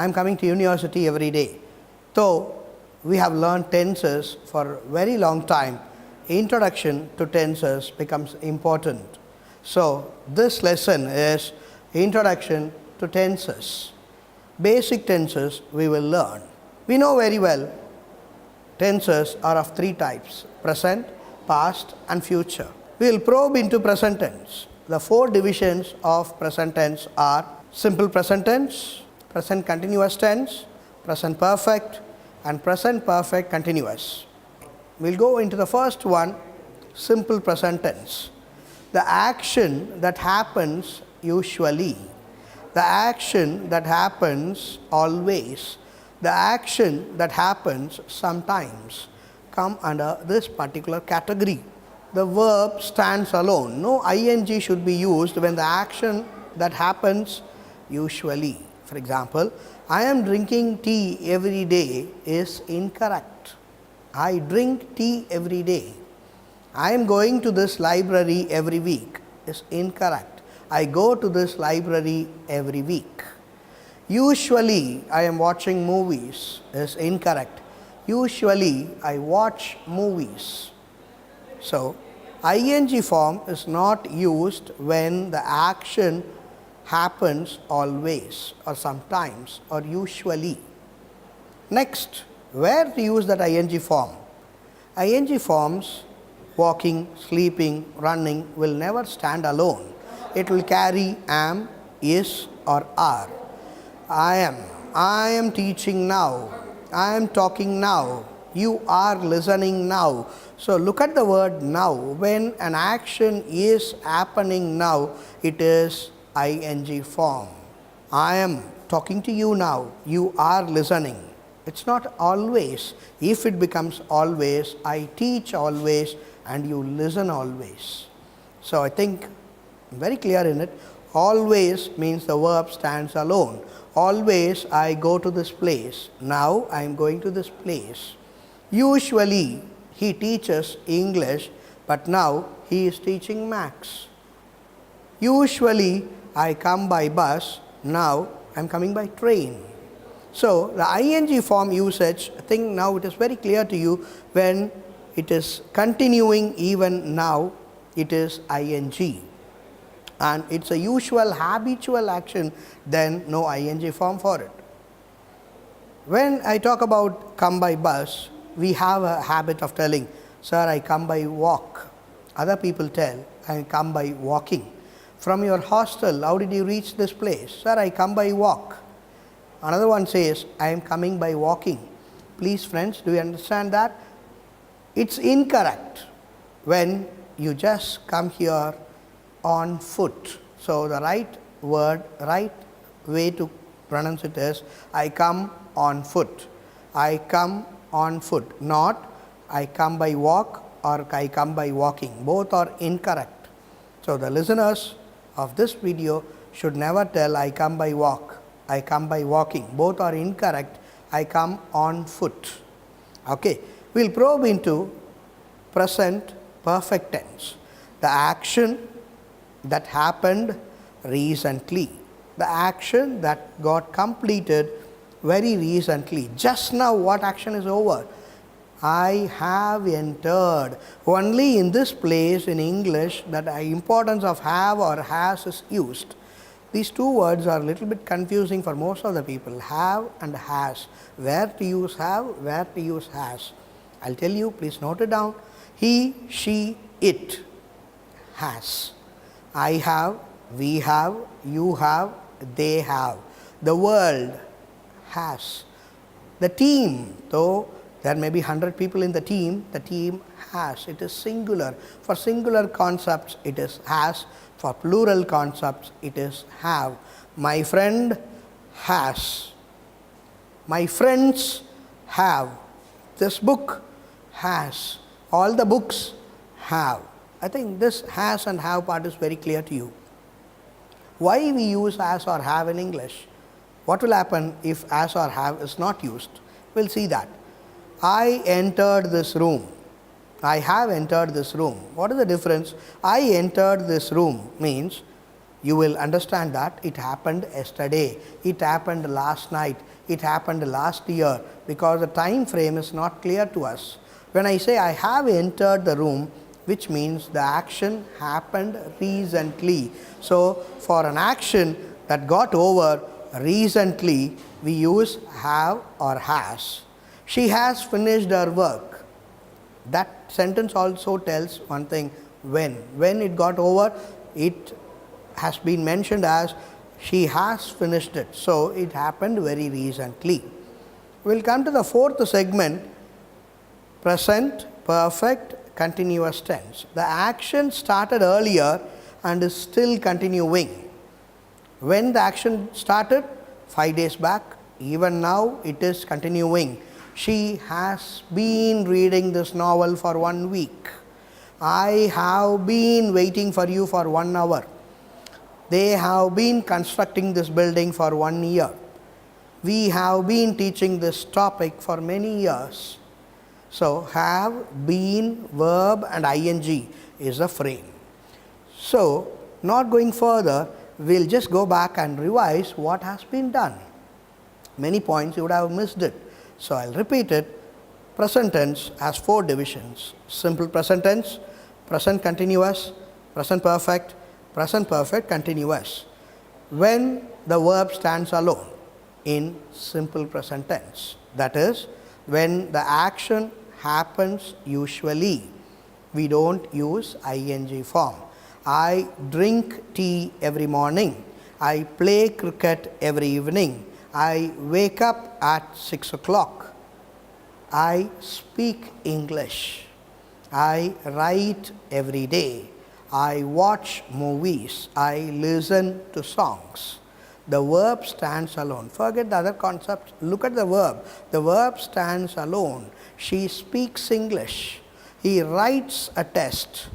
I am coming to university every day. So, we have learned tenses for a very long time. Introduction to tenses becomes important. So, this lesson is Introduction to Tenses. Basic tenses we will learn. We know very well tenses are of three types: present, past and future. We will probe into present tense. The four divisions of present tense are simple present tense, present continuous tense, present perfect and present perfect continuous. We will go into the first one, simple present tense. The action that happens usually, the action that happens always, the action that happens sometimes come under this particular category. The verb stands alone. No ing should be used when the action that happens usually. For example, I am drinking tea every day is incorrect. I drink tea every day. I am going to this library every week is incorrect. I go to this library every week. Usually I am watching movies is incorrect. Usually I watch movies. So, ing form is not used when the action happens always or sometimes or usually. Next, where to use that ing form? Ing forms walking, sleeping, running will never stand alone. It will carry am, is or are. I am teaching now, I am talking now, you are listening now. So, look at the word now. When an action is happening now, it is ing form. I am talking to you now, you are listening. It is not always. If it becomes always, I teach always and you listen always. So, I think I am very clear in it. Always means the verb stands alone. Always I go to this place. Now I am going to this place. Usually he teaches English, but now he is teaching maths. Usually I come by bus, now I am coming by train. So, the ing form usage, I think now it is very clear to you. When it is continuing, even now it is ing. And it is a usual habitual action, then no ing form for it. When I talk about come by bus, we have a habit of telling, sir, I come by walk. Other people tell, I come by walking. From your hostel, how did you reach this place? Sir, I come by walk. Another one says, I am coming by walking. Please friends, do you understand that? It is incorrect when you just come here on foot. So, the right word, right way to pronounce it is, I come on foot. I come on foot, not I come by walk or I come by walking. Both are incorrect. So, the listeners of this video should never tell I come by walk, I come by walking. Both are incorrect. I come on foot. Okay. We will probe into present perfect tense. The action that happened recently, the action that got completed very recently. Just now what action is over? I have entered. Only in this place in English that the importance of have or has is used. These two words are a little bit confusing for most of the people, have and has. Where to use have, where to use has. I will tell you, please note it down. He, she, it, has. I have, we have, you have, they have. The world has. The team, though there may be 100 people in the team has. It is singular. For singular concepts, it is has. For plural concepts, it is have. My friend has. My friends have. This book has. All the books have. I think this has and have part is very clear to you. Why we use has or have in English? What will happen if has or have is not used? We will see that. I entered this room. I have entered this room. What is the difference? I entered this room means you will understand that it happened yesterday, it happened last night, it happened last year, because the time frame is not clear to us. When I say I have entered the room, which means the action happened recently. So, for an action that got over recently, we use have or has. She has finished her work. That sentence also tells one thing, when. When it got over, it has been mentioned as she has finished it. So, it happened very recently. We will come to the fourth segment, present perfect continuous tense. The action started earlier and is still continuing. When the action started? 5 days back. Even now it is continuing. She has been reading this novel for 1 week. I have been waiting for you for 1 hour. They have been constructing this building for 1 year. We have been teaching this topic for many years. So, have, been, verb and ing is a frame. So, not going further, we will just go back and revise what has been done. Many points you would have missed it. So, I will repeat it. Present tense has 4 divisions: simple present tense, present continuous, present perfect continuous. When the verb stands alone in simple present tense, that is, when the action happens usually, we don't use ing form. I drink tea every morning. I play cricket every evening. I wake up at 6 o'clock. I speak English. I write every day. I watch movies. I listen to songs. The verb stands alone. Forget the other concepts. Look at the verb. The verb stands alone. She speaks English. He writes a test.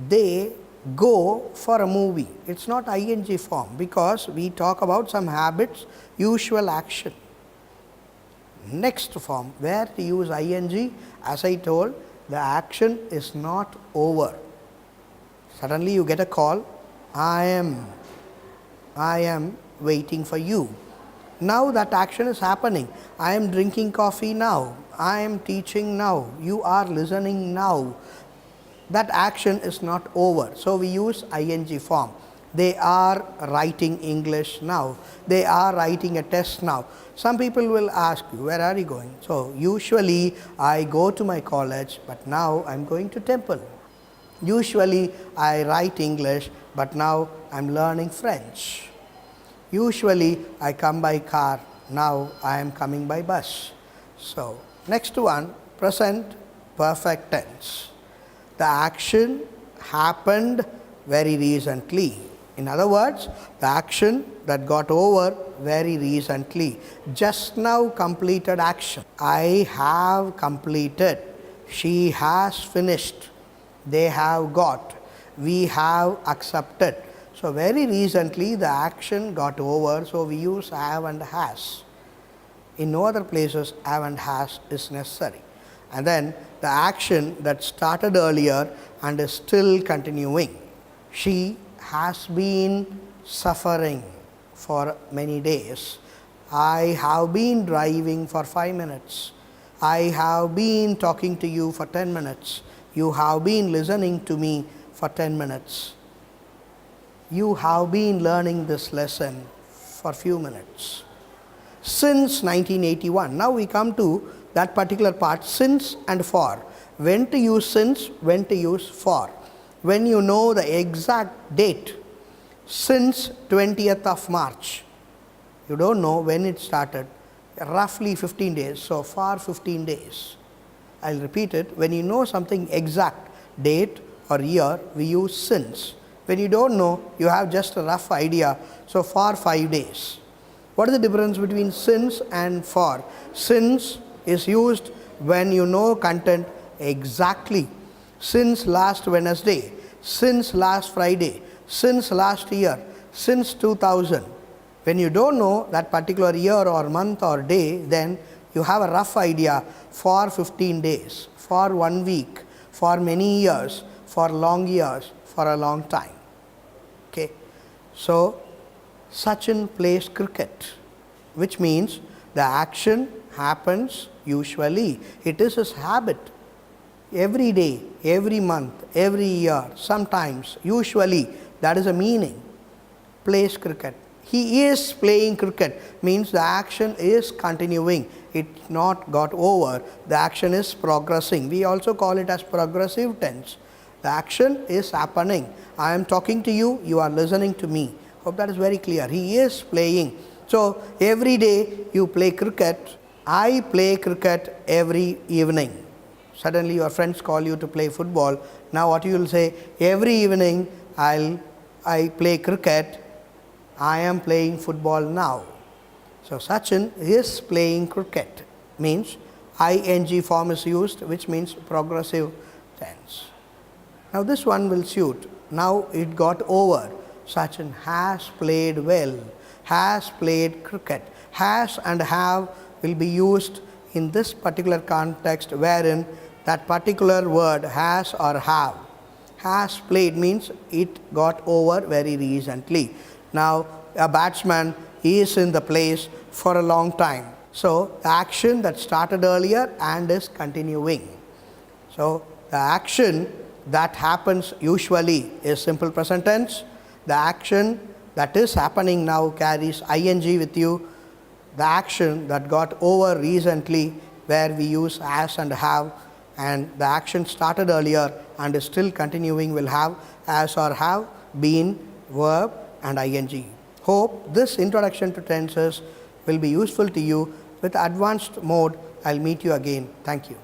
They go for a movie. It's not ing form, because we talk about some habits, usual action. Next form, where to use ing? As I told, the action is not over. Suddenly you get a call, I am waiting for you. Now that action is happening. I am drinking coffee now. I am teaching now. You are listening now. That action is not over. So, we use ing form. They are writing English now. They are writing a test now. Some people will ask you, where are you going? So, usually I go to my college, but now I am going to temple. Usually I write English, but now I am learning French. Usually I come by car, now I am coming by bus. So, next one, present perfect tense. The action happened very recently. In other words, the action that got over very recently. Just now completed action. I have completed. She has finished. They have got. We have accepted. So, very recently the action got over. So, we use have and has. In no other places have and has is necessary. And then the action that started earlier and is still continuing. She has been suffering for many days. I have been driving for 5 minutes. I have been talking to you for 10 minutes. You have been listening to me for 10 minutes. You have been learning this lesson for few minutes. Since 1981. Now we come to that particular part, since and for. When to use since, when to use for. When you know the exact date, since 20th of March, you don't know when it started, roughly 15 days, so for 15 days. I will repeat it, when you know something exact, date or year, we use since. When you don't know, you have just a rough idea, so for 5 days. What is the difference between since and for? Since is used when you know content exactly. Since last Wednesday, since last Friday, since last year, since 2000. When you don't know that particular year or month or day, then you have a rough idea for 15 days, for 1 week, for many years, for long years, for a long time. Okay. So, Sachin plays cricket, which means the action happens usually. It is his habit. Every day, every month, every year, sometimes, usually, that is a meaning. Plays cricket. He is playing cricket means the action is continuing. It's not got over. The action is progressing. We also call it as progressive tense. The action is happening. I am talking to you, you are listening to me. Hope that is very clear. He is playing. So, every day you play cricket. I play cricket every evening. Suddenly your friends call you to play football. Now what you will say? Every evening I play cricket. I am playing football now. So, Sachin is playing cricket means ing form is used, which means progressive tense. Now, this one will suit. Now, it got over. Sachin has played well, has played cricket. Has and have will be used in this particular context wherein that particular word has or have. Has played means it got over very recently. Now, a batsman is in the place for a long time. So, the action that started earlier and is continuing. So, the action that happens usually is simple present tense. The action that is happening now carries ing with you. The action that got over recently where we use as and have, and the action started earlier and is still continuing will have as or have, been, verb and ing. Hope this introduction to tenses will be useful to you. With advanced mode, I'll meet you again. Thank you.